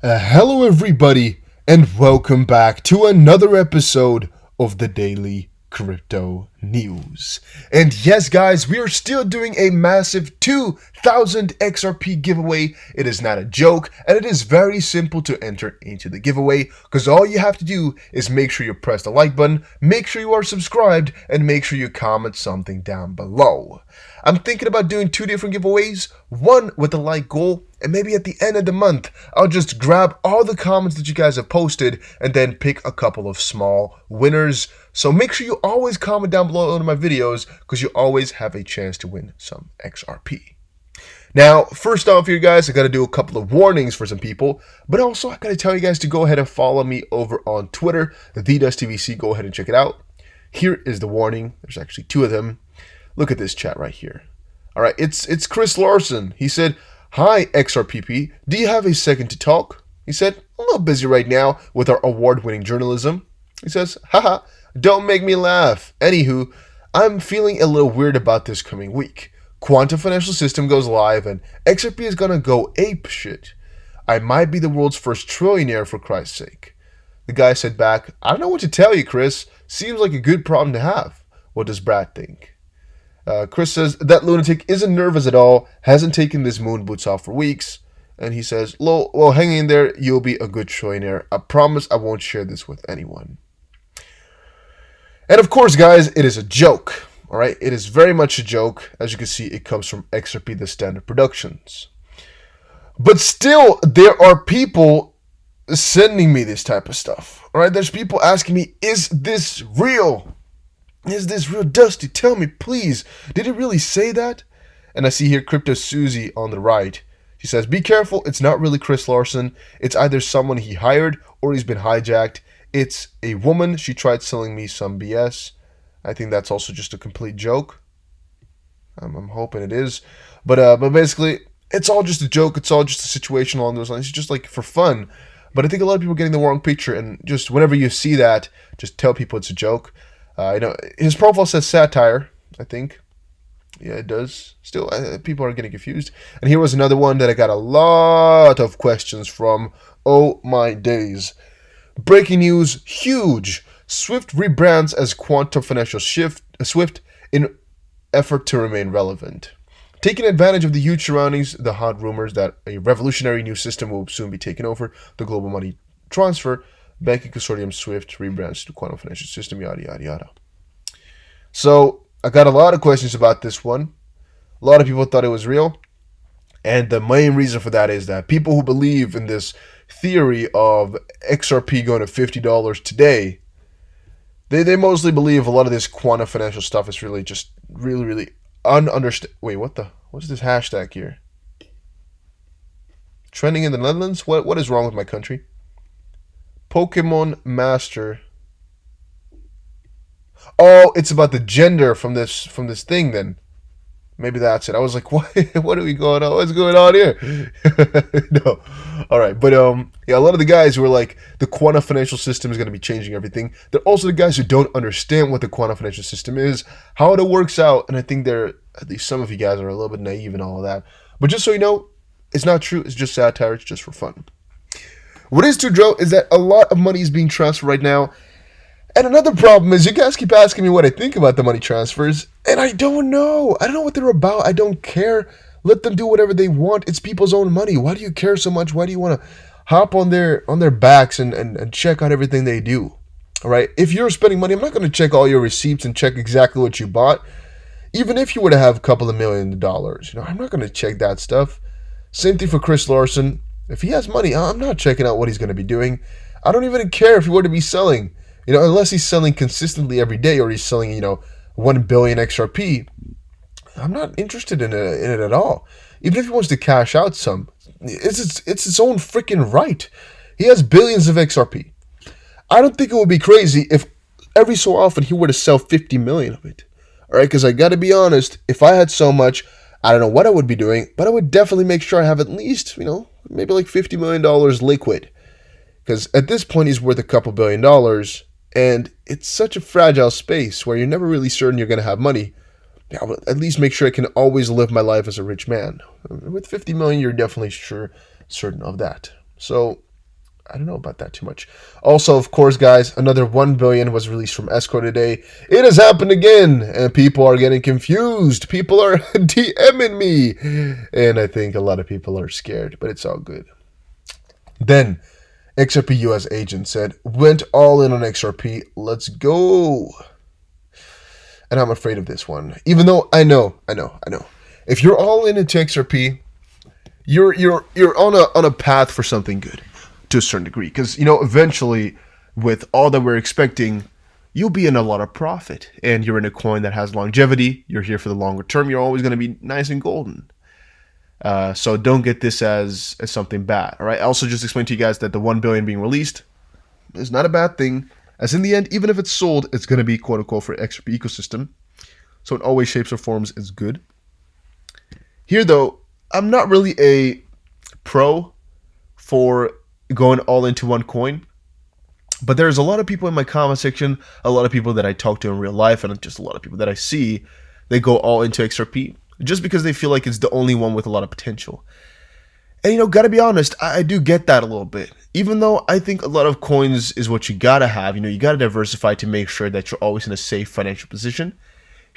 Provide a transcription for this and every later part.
Hello everybody, and welcome back to another episode of the Daily Crypto News. And yes guys, we are still doing a massive 2,000 XRP giveaway. It is not a joke, and it is very simple to enter into the giveaway, because all you have to do is make sure you press the like button, make sure you are subscribed, and make sure you comment something down below. I'm thinking about doing two different giveaways, one with the like goal, and maybe at the end of the month, I'll just grab all the comments that you guys have posted and then pick a couple of small winners. So make sure you always comment down below under my videos, because you always have a chance to win some XRP. Now, first off here guys, I gotta do a couple of warnings for some people, but also I gotta tell you guys to go ahead and follow me over on Twitter, TheDustTVC. Go ahead and check it out. Here is the warning. There's actually two of them. Look at this chat right here. All right, it's Chris Larson. He said, "Hi XRPP, do you have a second to talk?" He said, "A little busy right now with our award-winning journalism." He says, "Haha, don't make me laugh. Anywho, I'm feeling a little weird about this coming week. Quantum financial system goes live and XRP is gonna go ape shit. I might be the world's first trillionaire for Christ's sake." The guy said back, "I don't know what to tell you, Chris. Seems like a good problem to have. What does Brad think?" Chris says, "That lunatic isn't nervous at all, hasn't taken this moon boots off for weeks." And he says, well, hang in there, you'll be a good trillionaire. I promise I won't share this with anyone." And of course, guys, it is a joke. All right, it is very much a joke. As you can see, it comes from XRP, the Standard Productions. But still, there are people sending me this type of stuff. All right, there's people asking me, is this real? Is this real, Dusty? Tell me, please. Did it really say that? And I see here Crypto Susie on the right. She says, "Be careful. It's not really Chris Larson. It's either someone he hired or he's been hijacked. It's a woman. She tried selling me some BS. I think that's also just a complete joke. I'm hoping it is. But basically, it's all just a joke. It's all just a situation along those lines. It's just like for fun. But I think a lot of people are getting the wrong picture. And just whenever you see that, just tell people it's a joke. His profile says satire, I think. Yeah, it does. Still, people are getting confused. And here was another one that I got a lot of questions from. Oh my days. Breaking news, huge. Swift rebrands as Quantum Financial Swift in effort to remain relevant. Taking advantage of the huge surroundings, the hot rumors that a revolutionary new system will soon be taken over, the global money transfer, banking consortium Swift rebrands to Quantum Financial System, yada, yada, yada. So I got a lot of questions about this one. A lot of people thought it was real. And the main reason for that is that people who believe in this theory of XRP going to $50 today, they mostly believe a lot of this quantum financial stuff is really just really ununderstood. Wait, what's this hashtag here? Trending in the Netherlands? What is wrong with my country? Pokemon Master. Oh, it's about the gender from this thing then. Maybe that's it. I was like, what are we going on? What's going on here? No. All right. But yeah, a lot of the guys who are like, the quantum financial system is going to be changing everything. They're also the guys who don't understand what the quantum financial system is, how it works out. And I think at least some of you guys are a little bit naive and all of that. But just so you know, it's not true. It's just satire. It's just for fun. What is true, Joe, is that a lot of money is being transferred right now. And another problem is you guys keep asking me what I think about the money transfers, and I don't know. I don't know what they're about. I don't care. Let them do whatever they want. It's people's own money. Why do you care so much? Why do you want to hop on their backs and check out everything they do? All right. If you're spending money, I'm not going to check all your receipts and check exactly what you bought. Even if you were to have a couple of $1 million, I'm not going to check that stuff. Same thing for Chris Larson. If he has money, I'm not checking out what he's going to be doing. I don't even care if he were to be selling, unless he's selling consistently every day or he's selling, 1 billion XRP. I'm not interested in it at all. Even if he wants to cash out some, it's his own freaking right. He has billions of XRP. I don't think it would be crazy if every so often he were to sell 50 million of it. All right, because I got to be honest, if I had so much, I don't know what I would be doing, but I would definitely make sure I have at least, maybe like $50 million liquid. Because at this point, he's worth a couple $1 billion, and it's such a fragile space where you're never really certain you're going to have money. Yeah, but at least make sure I can always live my life as a rich man. With 50 million, you're definitely certain of that. So I don't know about that too much. Also, of course, guys, another 1 billion was released from escrow today. It has happened again, and people are getting confused. People are DMing me, and I think a lot of people are scared, but it's all good. Then, XRP US agent said, went all in on XRP. Let's go. And I'm afraid of this one, even though I know. If you're all in into XRP, you're on a path for something good to a certain degree, because eventually, with all that we're expecting, you'll be in a lot of profit, and you're in a coin that has longevity. You're here for the longer term. You're always going to be nice and golden. So don't get this as something bad. All right. I also just explained to you guys that the 1 billion being released is not a bad thing, as in the end, even if it's sold, it's going to be quote unquote for XRP ecosystem. So in all ways, shapes, or forms, it's good. Here though, I'm not really a pro for going all into one coin, but there's a lot of people in my comment section, a lot of people that I talk to in real life, and just a lot of people that I see, they go all into XRP just because they feel like it's the only one with a lot of potential. And gotta be honest, I do get that a little bit. Even though I think a lot of coins is what you gotta have, you gotta diversify to make sure that you're always in a safe financial position.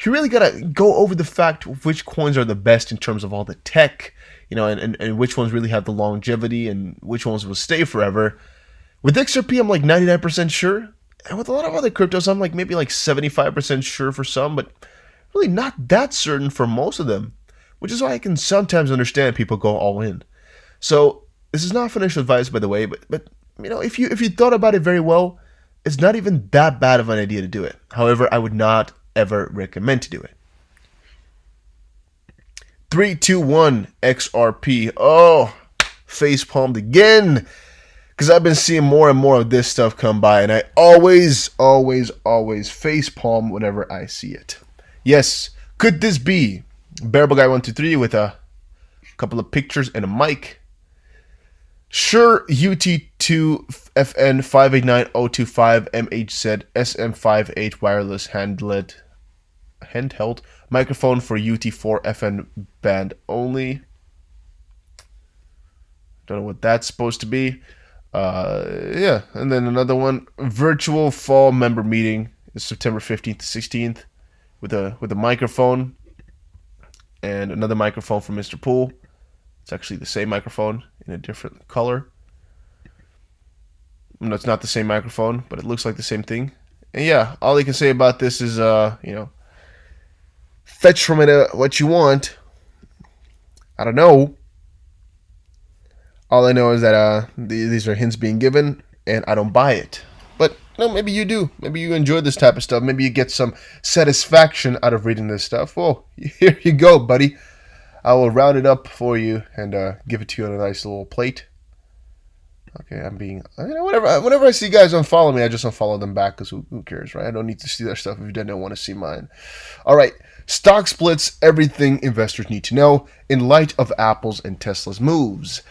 You really gotta go over the fact of which coins are the best in terms of all the tech, and which ones really have the longevity and which ones will stay forever. With XRP, I'm like 99% sure. And with a lot of other cryptos, I'm like maybe like 75% sure for some, but really not that certain for most of them, which is why I can sometimes understand people go all in. So this is not financial advice, by the way, but if you thought about it very well, it's not even that bad of an idea to do it. However, I would not ever recommend to do it. 3, 2, 1 XRP. Oh, face palmed again, because I've been seeing more and more of this stuff come by, and I always face palm whenever I see it. Yes, could this be Bearable Guy 123 with a couple of pictures and a mic? Sure, UT2FN 589025 said SM58 wireless handheld microphone for UT4FN band only. Don't know what that's supposed to be. Yeah, and then another one, virtual fall member meeting is September 15th to 16th with a microphone and another microphone from Mr. Pool. It's actually the same microphone in a different color. No, it's not the same microphone, but it looks like the same thing. And yeah, all I can say about this is, fetch from it what you want. I don't know. All I know is that these are hints being given, and I don't buy it. But maybe you do. Maybe you enjoy this type of stuff. Maybe you get some satisfaction out of reading this stuff. Well, here you go, buddy. I will round it up for you and give it to you on a nice little plate. Okay, I'm being... whenever I see guys unfollow me, I just unfollow them back, because who cares, right? I don't need to see their stuff if you don't want to see mine. All right, stock splits, everything investors need to know in light of Apple's and Tesla's moves.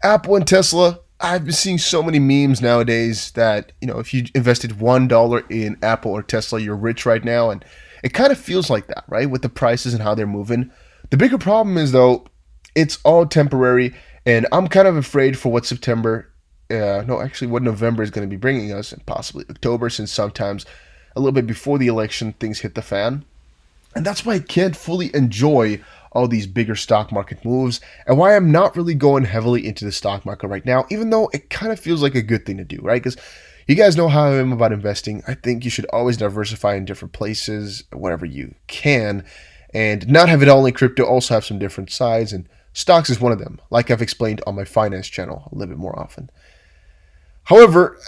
Apple and Tesla, I've been seeing so many memes nowadays that, if you invested $1 in Apple or Tesla, you're rich right now, and it kind of feels like that, right? With the prices and how they're moving. The bigger problem is, though, it's all temporary, and I'm kind of afraid for what what November is going to be bringing us, and possibly October, since sometimes a little bit before the election, things hit the fan. And that's why I can't fully enjoy all these bigger stock market moves, and why I'm not really going heavily into the stock market right now, even though it kind of feels like a good thing to do, right? Because you guys know how I am about investing. I think you should always diversify in different places, wherever you can, and not have it all in crypto, also have some different sides, and stocks is one of them, like I've explained on my finance channel a little bit more often. However,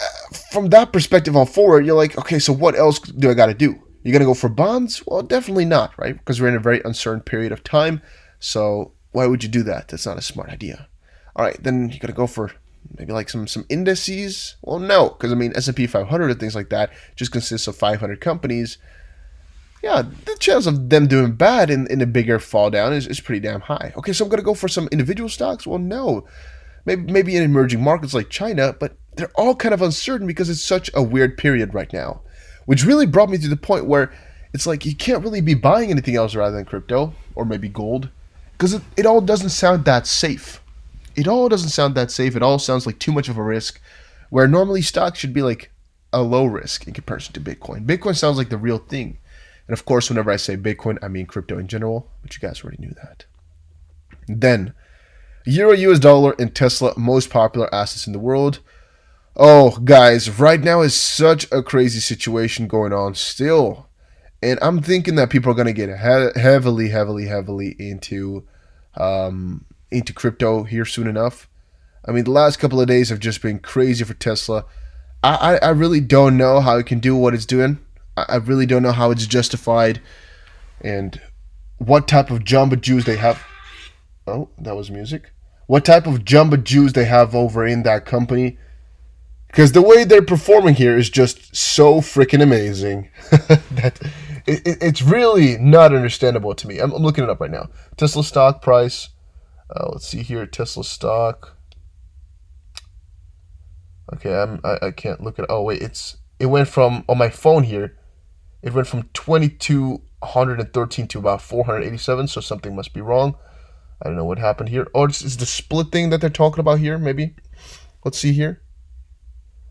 from that perspective on forward, you're like, okay, so what else do I got to do? You're going to go for bonds? Well, definitely not, right? Because we're in a very uncertain period of time, so why would you do that? That's not a smart idea. All right, then you're going to go for maybe like some indices? Well, no, because S&P 500 and things like that just consists of 500 companies. Yeah, the chance of them doing bad in a bigger fall down is pretty damn high. Okay, so I'm going to go for some individual stocks? Well, no. Maybe in emerging markets like China, but they're all kind of uncertain because it's such a weird period right now. Which really brought me to the point where it's like you can't really be buying anything else rather than crypto, or maybe gold, because it all doesn't sound that safe. It all doesn't sound that safe. It all sounds like too much of a risk, where normally stocks should be like a low risk in comparison to Bitcoin. Bitcoin sounds like the real thing. And of course, whenever I say Bitcoin, I mean crypto in general, but you guys already knew that. Then, Euro, US dollar, and Tesla, most popular assets in the world. Oh, guys, right now is such a crazy situation going on still. And I'm thinking that people are going to get heavily into crypto here soon enough. I mean, the last couple of days have just been crazy for Tesla. I really don't know how it can do what it's doing. I really don't know how it's justified and what type of jumbo juice they have. Oh, that was music. What type of jumbo juice they have over in that company. Because the way they're performing here is just so freaking amazing that it's really not understandable to me. I'm looking it up right now. Tesla stock price. Let's see here. Tesla stock. Okay, I can't look at. Oh wait, it went from on my phone here. It went from 2,213 to about 487. So something must be wrong. I don't know what happened here. Oh, it's the split thing that they're talking about here. Maybe. Let's see here.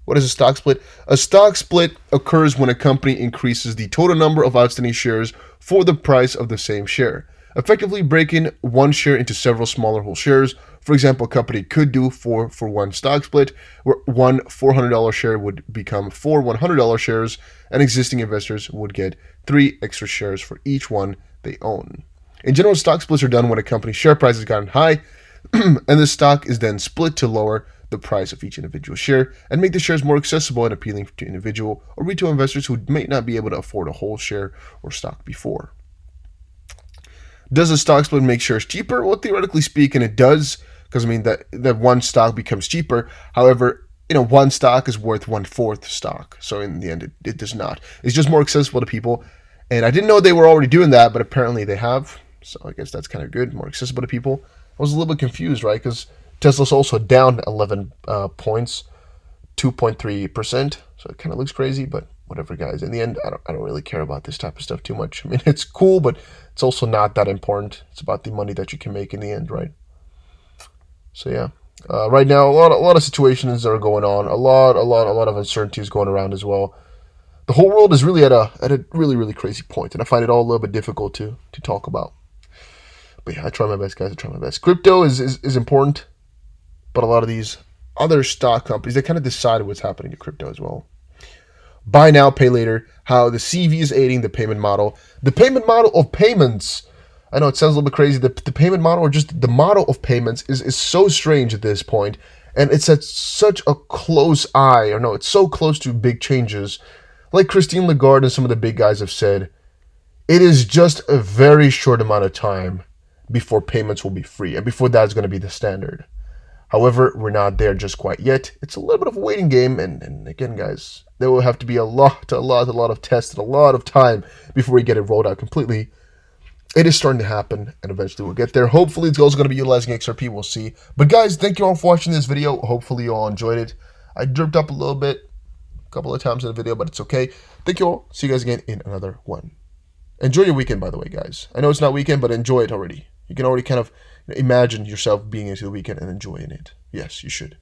What is a stock split? A stock split occurs when a company increases the total number of outstanding shares for the price of the same share, effectively breaking one share into several smaller whole shares. For example, a company could do for one stock split, where one $400 share would become 4 $100 shares, and existing investors would get 3 extra shares for each one they own. In general, stock splits are done when a company's share price has gotten high, and the stock is then split to lower the price of each individual share and make the shares more accessible and appealing to individual or retail investors who may not be able to afford a whole share or stock before. Does a stock split make shares cheaper? Well, theoretically speaking, it does, because I mean that one stock becomes cheaper. However, one stock is worth 1/4 stock, so in the end, it does not. It's just more accessible to people, and I didn't know they were already doing that, but apparently they have. So I guess that's kind of good, more accessible to people. I was a little bit confused, right? Because Tesla's also down 11 points, 2.3%. So it kind of looks crazy, but whatever, guys. In the end, I don't really care about this type of stuff too much. I mean, it's cool, but it's also not that important. It's about the money that you can make in the end, right? So yeah, right now a lot of situations are going on. A lot of uncertainties going around as well. The whole world is really at a really crazy point, and I find it all a little bit difficult to talk about. But yeah, I try my best, guys. I try my best. Crypto is important. But a lot of these other stock companies, they kind of decide what's happening to crypto as well. Buy now, pay later, how the CV is aiding the payment model. The payment model of payments, I know it sounds a little bit crazy, the payment model or just the model of payments is so strange at this point, and it's at such a close eye, it's so close to big changes. Like Christine Lagarde and some of the big guys have said, it is just a very short amount of time before payments will be free, and before that's going to be the standard. However, we're not there just quite yet. It's a little bit of a waiting game, and again, guys, there will have to be a lot of tests and a lot of time before we get it rolled out completely. It is starting to happen, and eventually we'll get there. Hopefully, it's also going to be utilizing XRP. We'll see. But guys, thank you all for watching this video. Hopefully, you all enjoyed it. I dripped up a little bit a couple of times in the video, but it's okay. Thank you all. See you guys again in another one. Enjoy your weekend, by the way, guys. I know it's not weekend, but enjoy it already. You can already kind of imagine yourself being into the weekend and enjoying it. Yes, you should.